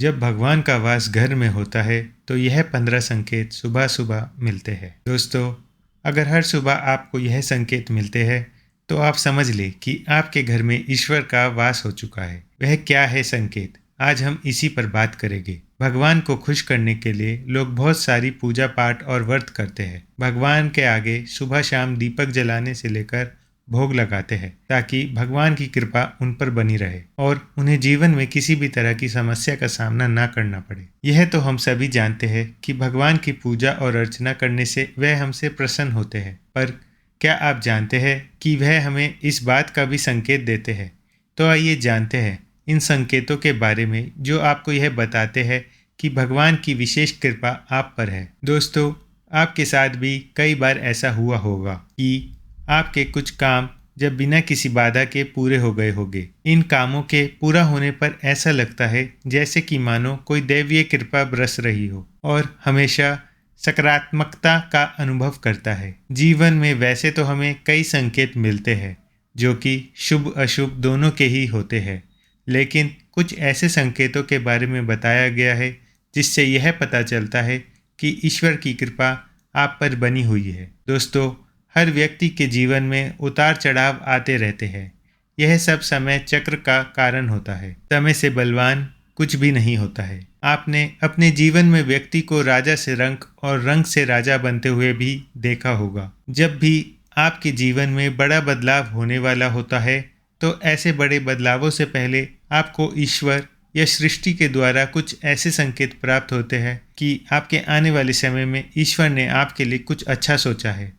जब भगवान का वास घर में होता है तो यह 15 संकेत सुबह सुबह मिलते हैं। दोस्तों, अगर हर सुबह आपको यह संकेत मिलते हैं तो आप समझ लें कि आपके घर में ईश्वर का वास हो चुका है। वह क्या है संकेत? आज हम इसी पर बात करेंगे। भगवान को खुश करने के लिए लोग बहुत सारी पूजा पाठ और व्रत करते हैं। भगवान के आगे सुबह शाम दीपक जलाने से लेकर भोग लगाते हैं ताकि भगवान की कृपा उन पर बनी रहे और उन्हें जीवन में किसी भी तरह की समस्या का सामना ना करना पड़े। यह तो हम सभी जानते हैं कि भगवान की पूजा और अर्चना करने से वह हमसे प्रसन्न होते हैं, पर क्या आप जानते हैं कि वह हमें इस बात का भी संकेत देते हैं? तो आइए जानते हैं इन संकेतों के बारे में जो आपको यह बताते हैं कि भगवान की विशेष कृपा आप पर है। दोस्तों, आपके साथ भी कई बार ऐसा हुआ होगा कि आपके कुछ काम जब बिना किसी बाधा के पूरे हो गए होंगे। इन कामों के पूरा होने पर ऐसा लगता है जैसे कि मानो कोई दैवीय कृपा बरस रही हो और हमेशा सकारात्मकता का अनुभव करता है। जीवन में वैसे तो हमें कई संकेत मिलते हैं जो कि शुभ अशुभ दोनों के ही होते हैं, लेकिन कुछ ऐसे संकेतों के बारे में बताया गया है जिससे यह पता चलता है कि ईश्वर की कृपा आप पर बनी हुई है। दोस्तों, हर व्यक्ति के जीवन में उतार चढ़ाव आते रहते हैं। यह सब समय चक्र का कारण होता है। समय से बलवान कुछ भी नहीं होता है। आपने अपने जीवन में व्यक्ति को राजा से रंक और रंक से राजा बनते हुए भी देखा होगा। जब भी आपके जीवन में बड़ा बदलाव होने वाला होता है तो ऐसे बड़े बदलावों से पहले आपको ईश्वर या सृष्टि के द्वारा कुछ ऐसे संकेत प्राप्त होते हैं कि आपके आने वाले समय में ईश्वर ने आपके लिए कुछ अच्छा सोचा है।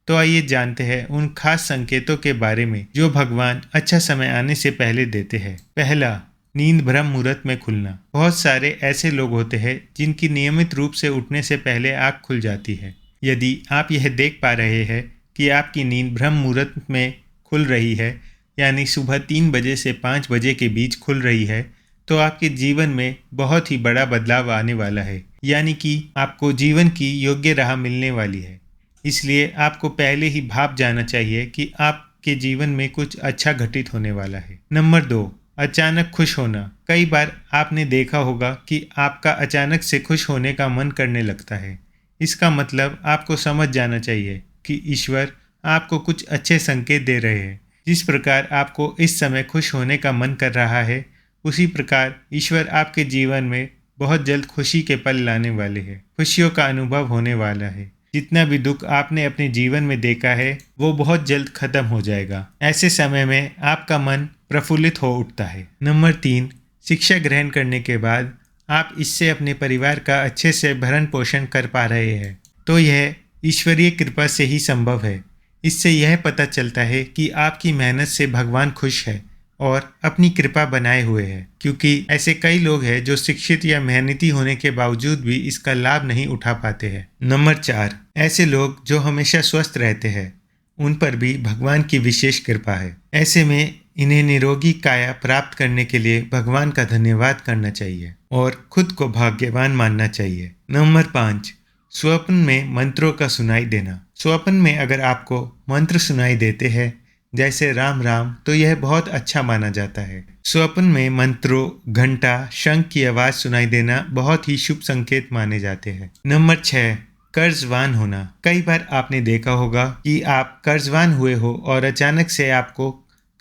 तो आइए जानते हैं उन खास संकेतों के बारे में जो भगवान अच्छा समय आने से पहले देते हैं। पहला, नींद ब्रह्म मुहूर्त में खुलना। बहुत सारे ऐसे लोग होते हैं जिनकी नियमित रूप से उठने से पहले आँख खुल जाती है। यदि आप यह देख पा रहे हैं कि आपकी नींद ब्रह्म मुहूर्त में खुल रही है, यानी सुबह 3 बजे से 5 बजे के बीच खुल रही है, तो आपके जीवन में बहुत ही बड़ा बदलाव आने वाला है, यानी कि आपको जीवन की योग्य राह मिलने वाली है। इसलिए आपको पहले ही भाप जाना चाहिए कि आपके जीवन में कुछ अच्छा घटित होने वाला है। नंबर 2, अचानक खुश होना। कई बार आपने देखा होगा कि आपका अचानक से खुश होने का मन करने लगता है। इसका मतलब आपको समझ जाना चाहिए कि ईश्वर आपको कुछ अच्छे संकेत दे रहे हैं। जिस प्रकार आपको इस समय खुश होने का मन कर रहा है, उसी प्रकार ईश्वर आपके जीवन में बहुत जल्द खुशी के पल लाने वाले हैं। खुशियों का अनुभव होने वाला है। जितना भी दुख आपने अपने जीवन में देखा है वो बहुत जल्द खत्म हो जाएगा। ऐसे समय में आपका मन प्रफुल्लित हो उठता है। नंबर 3, शिक्षा ग्रहण करने के बाद आप इससे अपने परिवार का अच्छे से भरण पोषण कर पा रहे हैं, तो यह ईश्वरीय कृपा से ही संभव है। इससे यह पता चलता है कि आपकी मेहनत से भगवान खुश है और अपनी कृपा बनाए हुए हैं, क्योंकि ऐसे कई लोग हैं जो शिक्षित या मेहनती होने के बावजूद भी इसका लाभ नहीं उठा पाते हैं। नंबर 4, ऐसे लोग जो हमेशा स्वस्थ रहते हैं, उन पर भी भगवान की विशेष कृपा है। ऐसे में इन्हें निरोगी काया प्राप्त करने के लिए भगवान का धन्यवाद करना चाहिए और खुद को भाग्यवान मानना चाहिए। नंबर 5, स्वप्न में मंत्रों का सुनाई देना। स्वप्न में अगर आपको मंत्र सुनाई देते हैं जैसे राम राम, तो यह बहुत अच्छा माना जाता है। स्वप्न में मंत्रों, घंटा, शंख की आवाज़ सुनाई देना बहुत ही शुभ संकेत माने जाते हैं। नंबर 6, कर्जवान होना। कई बार आपने देखा होगा कि आप कर्जवान हुए हो और अचानक से आपको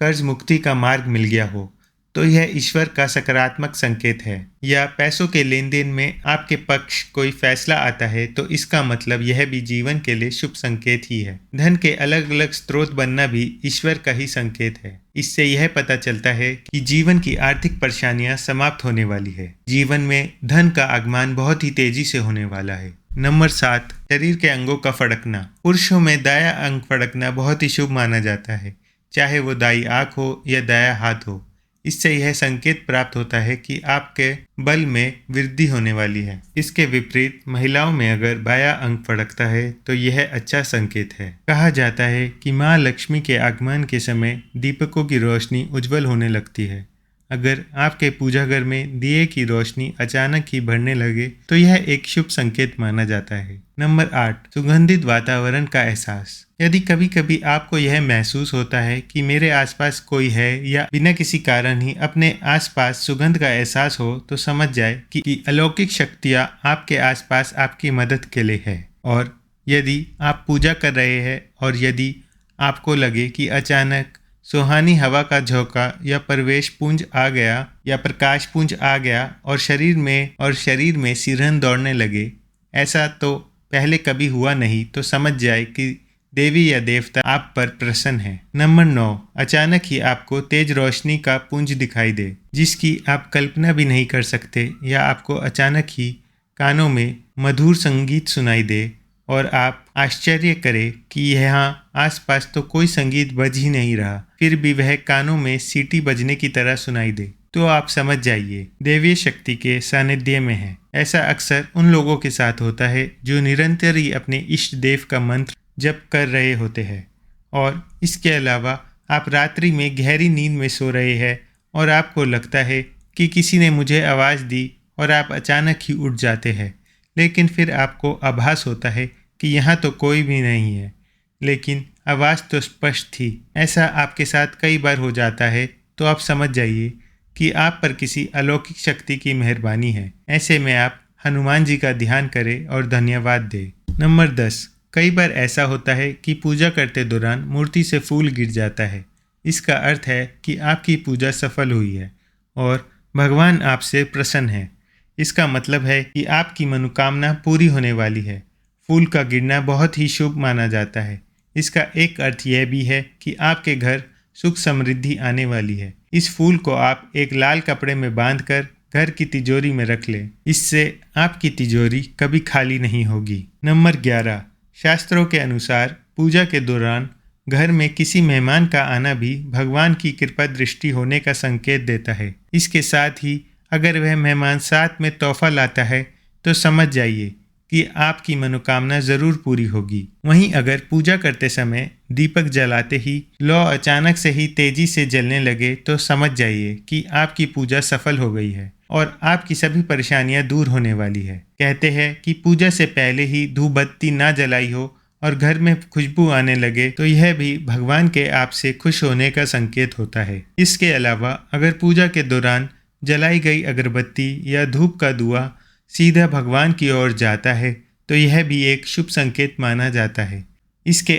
कर्ज मुक्ति का मार्ग मिल गया हो, तो यह ईश्वर का सकारात्मक संकेत है। या पैसों के लेन देन में आपके पक्ष कोई फैसला आता है, तो इसका मतलब यह भी जीवन के लिए शुभ संकेत ही है। धन के अलग अलग स्रोत बनना भी ईश्वर का ही संकेत है। इससे यह पता चलता है कि जीवन की आर्थिक परेशानियां समाप्त होने वाली है। जीवन में धन का आगमन बहुत ही तेजी से होने वाला है। नंबर 7, शरीर के अंगों का फड़कना। पुरुषों में दायां अंग फड़कना बहुत ही शुभ माना जाता है, चाहे वो दाई आंख हो या दायां हाथ हो। इससे यह संकेत प्राप्त होता है कि आपके बल में वृद्धि होने वाली है। इसके विपरीत महिलाओं में अगर बायां अंग फड़कता है तो यह अच्छा संकेत है। कहा जाता है कि माँ लक्ष्मी के आगमन के समय दीपकों की रोशनी उज्जवल होने लगती है अगर आपके पूजा घर में दिए की रोशनी अचानक ही बढ़ने लगे तो यह एक शुभ संकेत माना जाता है। नंबर 8, सुगंधित वातावरण का एहसास। यदि कभी कभी आपको यह महसूस होता है कि मेरे आसपास कोई है या बिना किसी कारण ही अपने आसपास सुगंध का एहसास हो, तो समझ जाए कि अलौकिक शक्तियाँ आपके आसपास आपकी मदद के लिए है। और यदि आप पूजा कर रहे हैं और यदि आपको लगे कि अचानक सुहानी हवा का झोंका या प्रवेश पुंज आ गया या प्रकाश पुंज आ गया और शरीर में सिरहन दौड़ने लगे, ऐसा तो पहले कभी हुआ नहीं, तो समझ जाए कि देवी या देवता आप पर प्रसन्न है। नंबर 9, अचानक ही आपको तेज रोशनी का पुंज दिखाई दे जिसकी आप कल्पना भी नहीं कर सकते, या आपको अचानक ही कानों में मधुर संगीत सुनाई दे और आप आश्चर्य करें कि यहाँ आसपास तो कोई संगीत बज ही नहीं रहा, फिर भी वह कानों में सीटी बजने की तरह सुनाई दे, तो आप समझ जाइए देवीय शक्ति के सानिध्य में है। ऐसा अक्सर उन लोगों के साथ होता है जो निरंतर ही अपने इष्ट देव का मंत्र जप कर रहे होते हैं। और इसके अलावा आप रात्रि में गहरी नींद में सो रहे हैं और आपको लगता है कि किसी ने मुझे आवाज़ दी और आप अचानक ही उठ जाते हैं, लेकिन फिर आपको आभास होता है कि यहाँ तो कोई भी नहीं है, लेकिन आवाज़ तो स्पष्ट थी। ऐसा आपके साथ कई बार हो जाता है, तो आप समझ जाइए कि आप पर किसी अलौकिक शक्ति की मेहरबानी है। ऐसे में आप हनुमान जी का ध्यान करें और धन्यवाद दें। नंबर 10, कई बार ऐसा होता है कि पूजा करते दौरान मूर्ति से फूल गिर जाता है। इसका अर्थ है कि आपकी पूजा सफल हुई है और भगवान आपसे प्रसन्न है। इसका मतलब है कि आपकी मनोकामना पूरी होने वाली है। फूल का गिरना बहुत ही शुभ माना जाता है। इसका एक अर्थ यह भी है कि आपके घर सुख समृद्धि आने वाली है। इस फूल को आप एक लाल कपड़े में बांधकर घर की तिजोरी में रख लें। इससे आपकी तिजोरी कभी खाली नहीं होगी। नंबर 11, शास्त्रों के अनुसार पूजा के दौरान घर में किसी मेहमान का आना भी भगवान की कृपा दृष्टि होने का संकेत देता है। इसके साथ ही अगर वह मेहमान साथ में तोहफा लाता है तो समझ जाइए कि आपकी मनोकामना ज़रूर पूरी होगी। वहीं अगर पूजा करते समय दीपक जलाते ही लौ अचानक से ही तेजी से जलने लगे, तो समझ जाइए कि आपकी पूजा सफल हो गई है और आपकी सभी परेशानियां दूर होने वाली है। कहते हैं कि पूजा से पहले ही धूप बत्ती ना जलाई हो और घर में खुशबू आने लगे, तो यह भी भगवान के आपसे खुश होने का संकेत होता है। इसके अलावा अगर पूजा के दौरान जलाई गई अगरबत्ती या धूप का धुआं सीधा भगवान की ओर जाता है, तो यह भी एक शुभ संकेत माना जाता है। इसका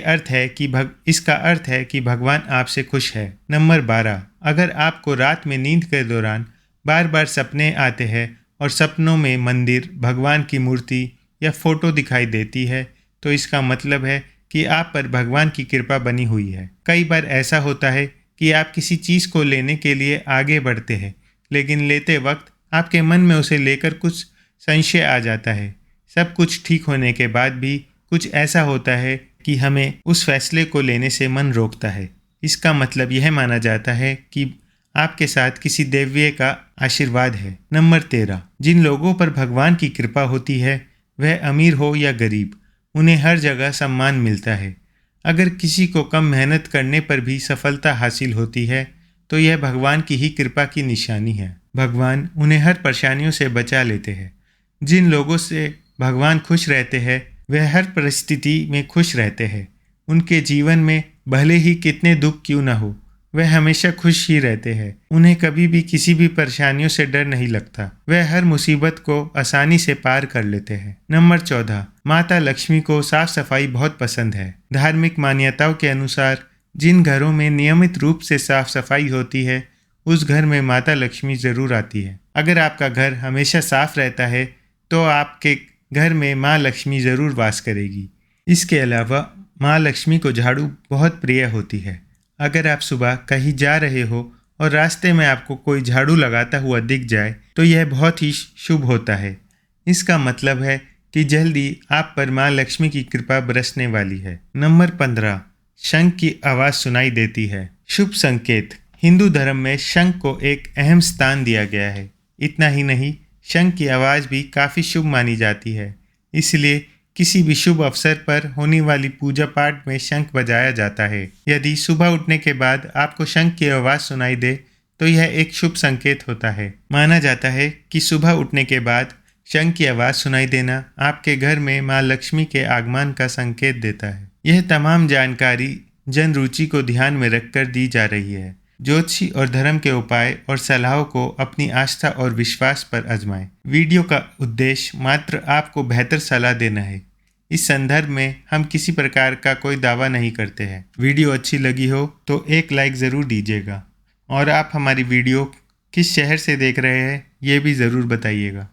अर्थ है कि भगवान आपसे खुश है। नंबर 12, अगर आपको रात में नींद के दौरान बार बार सपने आते हैं और सपनों में मंदिर, भगवान की मूर्ति या फोटो दिखाई देती है, तो इसका मतलब है कि आप पर भगवान की कृपा बनी हुई है। कई बार ऐसा होता है कि आप किसी चीज़ को लेने के लिए आगे बढ़ते हैं, लेकिन लेते वक्त आपके मन में उसे लेकर कुछ संशय आ जाता है। सब कुछ ठीक होने के बाद भी कुछ ऐसा होता है कि हमें उस फैसले को लेने से मन रोकता है। इसका मतलब यह माना जाता है कि आपके साथ किसी देव्य का आशीर्वाद है। नंबर 13, जिन लोगों पर भगवान की कृपा होती है, वह अमीर हो या गरीब, उन्हें हर जगह सम्मान मिलता है। अगर किसी को कम मेहनत करने पर भी सफलता हासिल होती है, तो यह भगवान की ही कृपा की निशानी है। भगवान उन्हें हर परेशानियों से बचा लेते हैं। जिन लोगों से भगवान खुश रहते हैं, वह हर परिस्थिति में खुश रहते हैं। उनके जीवन में भले ही कितने दुख क्यों न हो, वह हमेशा खुश ही रहते हैं। उन्हें कभी भी किसी भी परेशानियों से डर नहीं लगता। वह हर मुसीबत को आसानी से पार कर लेते हैं। नंबर 14, माता लक्ष्मी को साफ सफाई बहुत पसंद है। धार्मिक मान्यताओं के अनुसार जिन घरों में नियमित रूप से साफ सफाई होती है, उस घर में माता लक्ष्मी जरूर आती है। अगर आपका घर हमेशा साफ रहता है, तो आपके घर में माँ लक्ष्मी ज़रूर वास करेगी। इसके अलावा माँ लक्ष्मी को झाड़ू बहुत प्रिय होती है। अगर आप सुबह कहीं जा रहे हो और रास्ते में आपको कोई झाड़ू लगाता हुआ दिख जाए, तो यह बहुत ही शुभ होता है। इसका मतलब है कि जल्दी आप पर माँ लक्ष्मी की कृपा बरसने वाली है। नंबर 15, शंख की आवाज़ सुनाई देती है। शुभ संकेत। हिंदू धर्म में शंख को एक अहम स्थान दिया गया है। इतना ही नहीं, शंख की आवाज़ भी काफ़ी शुभ मानी जाती है। इसलिए किसी भी शुभ अवसर पर होने वाली पूजा पाठ में शंख बजाया जाता है। यदि सुबह उठने के बाद आपको शंख की आवाज़ सुनाई दे, तो यह एक शुभ संकेत होता है। माना जाता है कि सुबह उठने के बाद शंख की आवाज़ सुनाई देना आपके घर में माँ लक्ष्मी के आगमन का संकेत देता है। यह तमाम जानकारी जन रुचि को ध्यान में रखकर दी जा रही है। ज्योतिषी और धर्म के उपाय और सलाहों को अपनी आस्था और विश्वास पर आजमाएं। वीडियो का उद्देश्य मात्र आपको बेहतर सलाह देना है। इस संदर्भ में हम किसी प्रकार का कोई दावा नहीं करते हैं। वीडियो अच्छी लगी हो तो एक लाइक ज़रूर दीजिएगा और आप हमारी वीडियो किस शहर से देख रहे हैं ये भी ज़रूर बताइएगा।